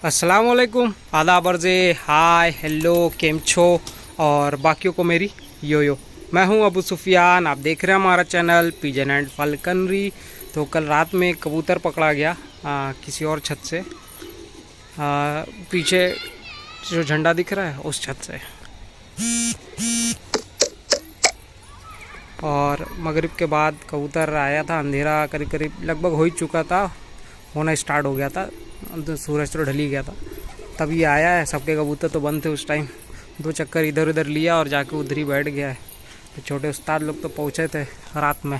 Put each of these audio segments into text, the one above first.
अस्सलाम वालेकुम, आदाब अर्ज़े, हाय हेलो, केम छो और बाकियों को मेरी यो। मैं हूं अबू सुफियान। आप देख रहे हैं हमारा चैनल पिजन एंड फाल्कनरी। तो कल रात में कबूतर पकड़ा गया किसी और छत से, पीछे जो झंडा दिख रहा है उस छत से। और मगरिब के बाद कबूतर आया था, अंधेरा करीब करीब लगभग हो ही चुका था, होना स्टार्ट हो गया था, तो सूरज तो ढल ही गया था, तभी आया है। सबके कबूतर तो बंद थे उस टाइम। 2 चक्कर इधर उधर लिया और जाके उधर ही बैठ गया है। तो छोटे उस्ताद लोग तो पहुँचे थे रात में।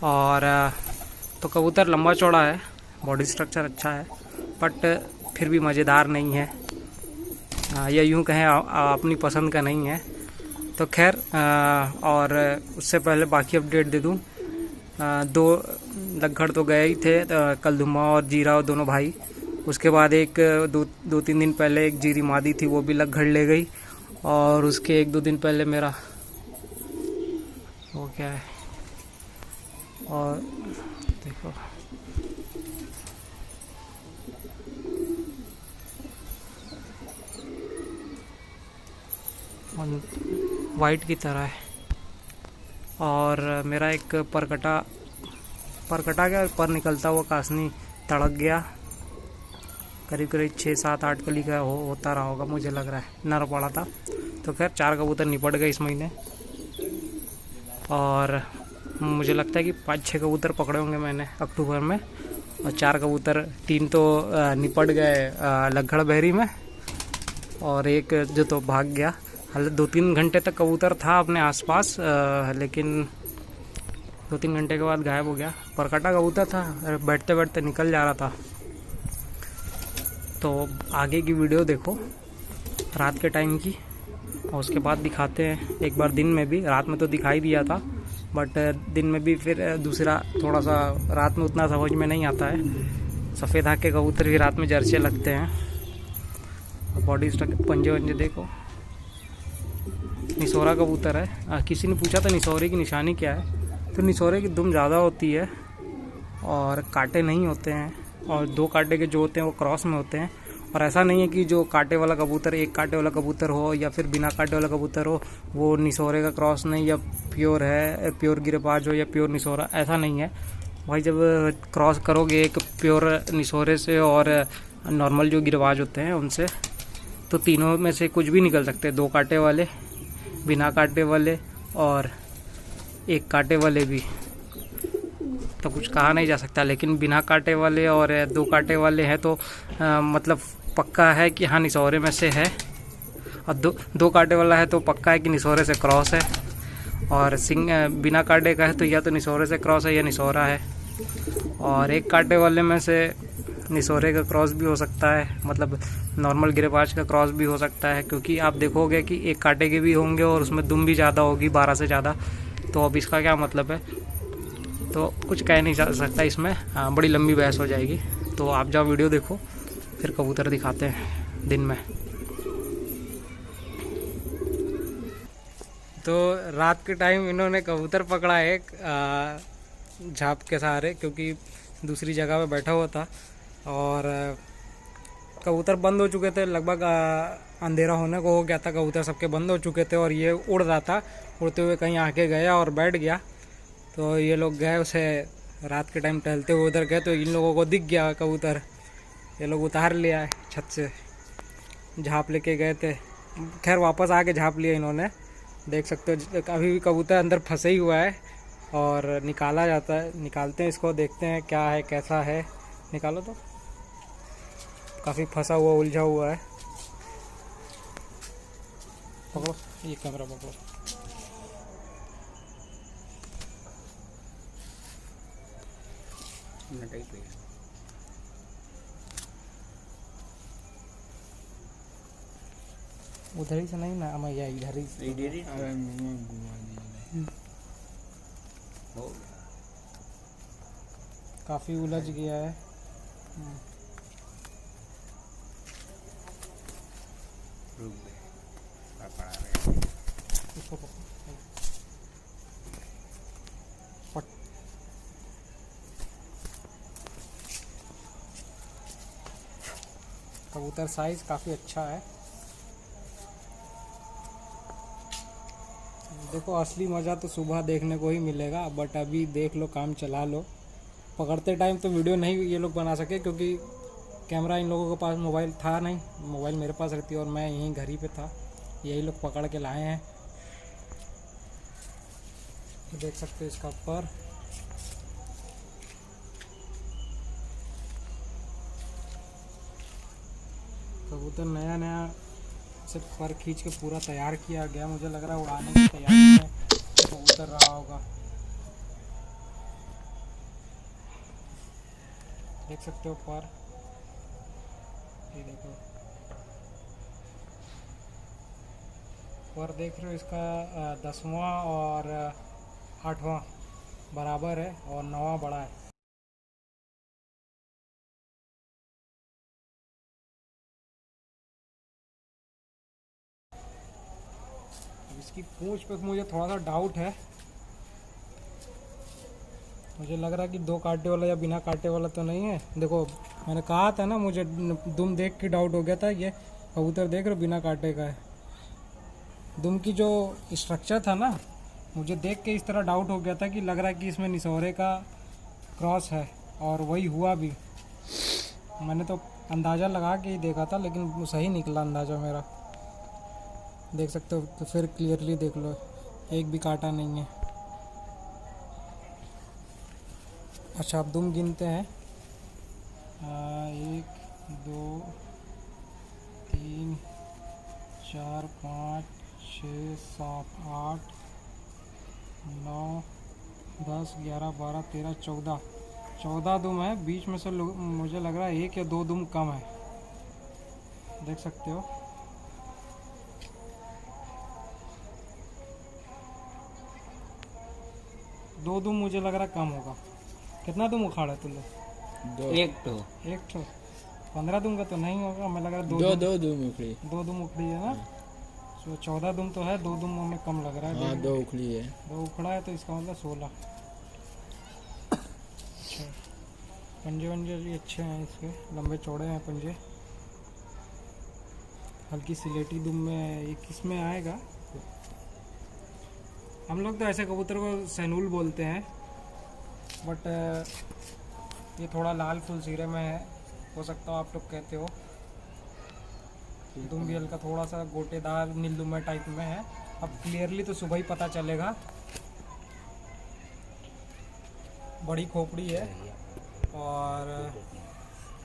और तो कबूतर लंबा चौड़ा है, बॉडी स्ट्रक्चर अच्छा है, बट फिर भी मज़ेदार नहीं है, या यूँ कहें अपनी पसंद का नहीं है। तो खैर, और उससे पहले बाकी अपडेट दे दूँ। 2 लग्घड़ तो गए ही थे, कल धुमा और जीरा और दोनों भाई। उसके बाद एक 2-3 दिन पहले एक जीरी मादी थी, वो भी लग्घड़ ले गई। और उसके 1-2 दिन पहले मेरा वो क्या है, और देखो वाइट की तरह है। और मेरा एक परकटा गया, पर निकलता हुआ कासनी तड़क गया। करीब करीब 6-7-8 कली का होता रहा होगा, मुझे लग रहा है, नर पड़ा था। तो खैर 4 कबूतर निपट गए इस महीने। और मुझे लगता है कि 5-6 कबूतर पकड़े होंगे मैंने अक्टूबर में, और 4 कबूतर, 3 तो निपट गए लग्घड़ बहरी में, और एक जो तो भाग गया। हालांकि 2-3 घंटे तक कबूतर था अपने आसपास, लेकिन 2-3 घंटे के बाद गायब हो गया। परकटा कबूतर था, बैठते बैठते निकल जा रहा था। तो आगे की वीडियो देखो रात के टाइम की, और उसके बाद दिखाते हैं एक बार दिन में भी। रात में तो दिखाई दिया था, बट दिन में भी फिर दूसरा थोड़ा सा, रात में उतना समझ में नहीं आता है। सफ़ेद आँख के कबूतर भी रात में जर्चे लगते हैं। बॉडी स्ट्रक्चर, पंजे वंजे देखो। निसोरा कबूतर है। किसी ने पूछा था निसोरे की निशानी क्या है, तो निसोरे की दुम ज़्यादा होती है और कांटे नहीं होते हैं, और 2 कांटे के जो होते हैं वो क्रॉस में होते हैं। और ऐसा नहीं है कि जो कांटे वाला कबूतर, एक कांटे वाला कबूतर हो या फिर बिना कांटे वाला कबूतर हो, वो निसोरे का क्रॉस नहीं या प्योर है, प्योर गिरबाज हो या प्योर निसोरा, ऐसा नहीं है भाई। जब क्रॉस करोगे एक प्योर निसोरे से और नॉर्मल जो गिरबाज होते हैं उनसे, तो तीनों में से कुछ भी निकल सकते हैं। 2 कांटे वाले, बिना कांटे वाले और एक कांटे वाले भी, तो कुछ कहा नहीं जा सकता। लेकिन बिना कांटे वाले और 2 कांटे वाले हैं तो मतलब पक्का है कि हाँ निसौरे में से है, और 2 कांटे वाला है तो पक्का है कि निसौरे से क्रॉस है, और बिना कांटे का है तो या तो निसौरे से क्रॉस है या निसौरा है। और एक कांटे वाले में से निसौरे का क्रॉस भी हो सकता है, मतलब नॉर्मल गिरबाज का क्रॉस भी हो सकता है, क्योंकि आप देखोगे कि एक कांटे के भी होंगे और उसमें दुम भी ज़्यादा होगी, 12 से ज़्यादा। तो अब इसका क्या मतलब है, तो कुछ कह नहीं जा सकता इसमें। बड़ी लंबी बहस हो जाएगी। तो आप जाओ वीडियो देखो, फिर कबूतर दिखाते हैं दिन में। तो रात के टाइम इन्होंने कबूतर पकड़ा एक झाप के सहारे, क्योंकि दूसरी जगह पे बैठा हुआ था, और कबूतर बंद हो चुके थे। लगभग अंधेरा होने को हो गया था, कबूतर सबके बंद हो चुके थे, और ये उड़ रहा था। उड़ते हुए कहीं आके गया और बैठ गया। तो ये लोग गए उसे, रात के टाइम टहलते हुए उधर गए, तो इन लोगों को दिख गया कबूतर। ये लोग उतार लिया है छत से, झाप लेके गए थे। खैर वापस आके झाप लिया इन्होंने, देख सकते हो। अभी भी कबूतर अंदर फंसे ही हुआ है, और निकाला जाता है, निकालते हैं इसको, देखते हैं क्या है कैसा है। निकालो तो, काफ़ी फंसा हुआ, उलझा हुआ है। पकड़ो, ये कैमरा पकड़ो। उधर ही से नहीं ना, मैं या इधर ही से। काफ़ी उलझ गया है। इसको पकड़ो। कबूतर साइज काफ़ी अच्छा है। देखो असली मज़ा तो सुबह देखने को ही मिलेगा, बट अभी देख लो, काम चला लो। पकड़ते टाइम तो वीडियो नहीं ये लोग बना सके क्योंकि कैमरा इन लोगों के पास मोबाइल था नहीं, मोबाइल मेरे पास रहती और मैं यहीं घर ही पे था। यही लोग पकड़ के लाए हैं। देख सकते हो इसका पर। कबूतर नया नया से पर खींच के पूरा तैयार किया गया। मुझे लग रहा है उड़ाने की तैयारी में कबूतर रहा होगा। देख सकते हो पर, ये देखो पर देख रहे हो। इसका 10वां और 8वां बराबर है और 9वां बड़ा है। इसकी पूंछ पे मुझे थोड़ा सा डाउट है। मुझे लग रहा है कि 2 कांटे वाला या बिना कांटे वाला तो नहीं है। देखो मैंने कहा था ना, मुझे दुम देख के डाउट हो गया था। ये कबूतर देख रहे हो बिना कांटे का है। दुम की जो स्ट्रक्चर था ना, मुझे देख के इस तरह डाउट हो गया था कि लग रहा है कि इसमें निसोरे का क्रॉस है, और वही हुआ भी। मैंने तो अंदाज़ा लगा के ही देखा था, लेकिन सही निकला अंदाज़ा मेरा। देख सकते हो, तो फिर क्लियरली देख लो, एक भी कांटा नहीं है। अच्छा अब दुम गिनते हैं। 1 2 3 4 5 6 7 8 9 10 11 12 13 14 दुम है। बीच में से मुझे लग रहा है 1 या 2 दुम कम है। देख सकते हो। दो दुम मुझे लग रहा है कम होगा। कितना दुम उखाड़ा तुम लोग? एक ठो 15 दुम का तो नहीं होगा। मैं लग रहा है दो दुम उखड़ी। 2 दुम उखड़ी है ना। तो 14 दुम तो है, 2 दुम हमें कम लग रहा है। हाँ 2 उखड़ी है। 2 उखड़ा है तो इसका मतलब 16। अच्छा पंजे वंजे भी अच्छे हैं इसके, लंबे चौड़े हैं पंजे। हल्की सिलेटी दुम में एक इसमें आएगा। हम लोग तो ऐसे कबूतर को सैनूल बोलते हैं, बट ये थोड़ा लाल फुलसीरे में है, हो सकता हो आप लोग कहते हो। दुम भी हल्का थोड़ा सा गोटेदार नीलदुमा टाइप में है। अब क्लियरली तो सुबह ही पता चलेगा। बड़ी खोपड़ी है और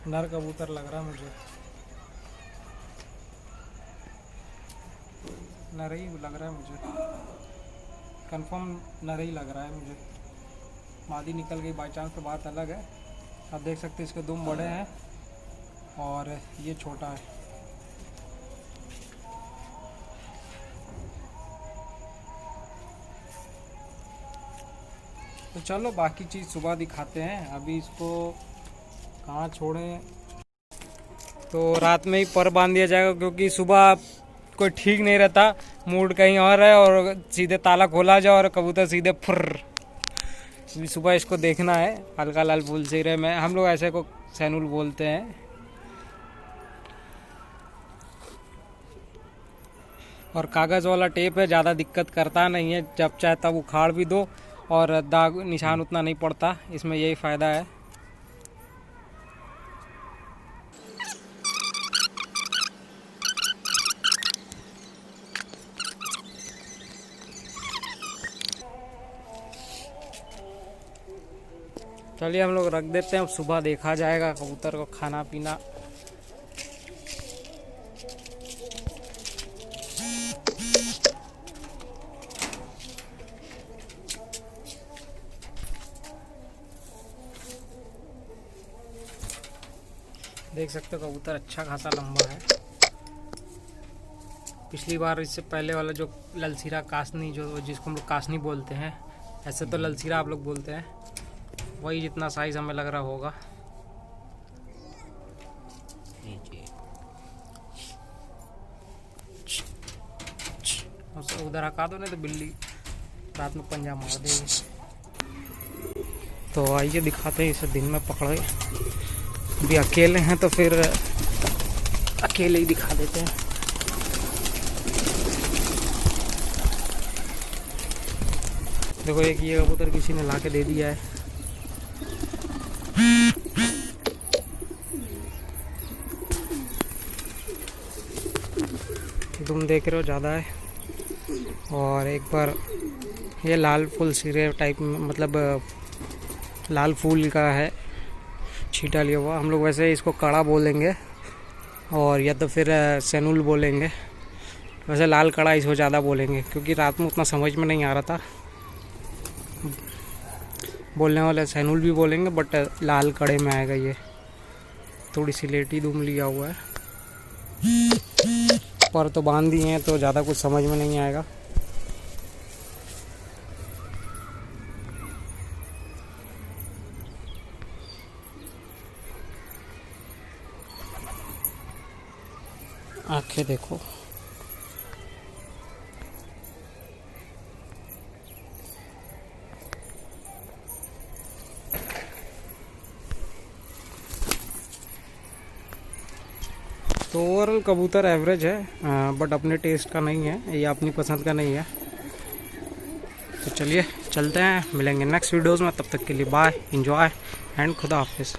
नर कबूतर लग रहा है मुझे। नर ही लग रहा है मुझे, कंफर्म नर ही लग रहा है मुझे। मादी निकल गई बाई चांस तो बात अलग है। आप देख सकते हैं इसके दुम बड़े हैं और ये छोटा है। तो चलो बाकी चीज़ सुबह दिखाते हैं। अभी इसको कहाँ छोड़ें, तो रात में ही पर बांध दिया जाएगा क्योंकि सुबह कोई ठीक नहीं रहता। मूड कहीं और है और सीधे ताला खोला जाए और कबूतर सीधे फुर्र। सुबह इसको देखना है। हल्का लाल फुलसीरे में हम लोग ऐसे को सैनूल बोलते हैं। और कागज़ वाला टेप है, ज़्यादा दिक्कत करता नहीं है। जब चाहे तब उखाड़ भी दो और दाग निशान उतना नहीं पड़ता। इसमें यही फ़ायदा है। चलिए हम लोग रख देते हैं। अब सुबह देखा जाएगा कबूतर को खाना पीना। देख सकते हो कबूतर अच्छा खासा लंबा है। पिछली बार इससे पहले वाला जो ललसीरा कासनी, जो जिसको हम लोग कासनी बोलते हैं, ऐसे तो ललसीरा आप लोग बोलते हैं, वही जितना साइज हमें लग रहा होगा। उधर हका दो, नहीं तो बिल्ली रात में पंजा मार देगी। तो आइए दिखाते हैं इसे दिन में पकड़े। अभी अकेले हैं तो फिर अकेले ही दिखा देते हैं। देखो एक ये कबूतर किसी ने लाके दे दिया है। तुम देख रहे हो ज़्यादा है। और एक बार ये लाल फूल सिरे टाइप में, मतलब लाल फूल का है, छीटा लिया हुआ। हम लोग वैसे इसको कड़ा बोलेंगे और या तो फिर सैनुल बोलेंगे। वैसे लाल कड़ा इसको ज़्यादा बोलेंगे क्योंकि रात में उतना समझ में नहीं आ रहा था। बोलने वाले सैनुल भी बोलेंगे बट लाल कड़े में आएगा ये। थोड़ी सी लेटी दुम लिया हुआ है, पर तो बांध दिए हैं तो ज़्यादा कुछ समझ में नहीं आएगा। आंखें देखो। तो ओवरऑल कबूतर एवरेज है, बट अपने टेस्ट का नहीं है, ये अपनी पसंद का नहीं है। तो चलिए चलते हैं, मिलेंगे नेक्स्ट वीडियोस में। तब तक के लिए बाय, एंजॉय एंड खुदा हाफिज़।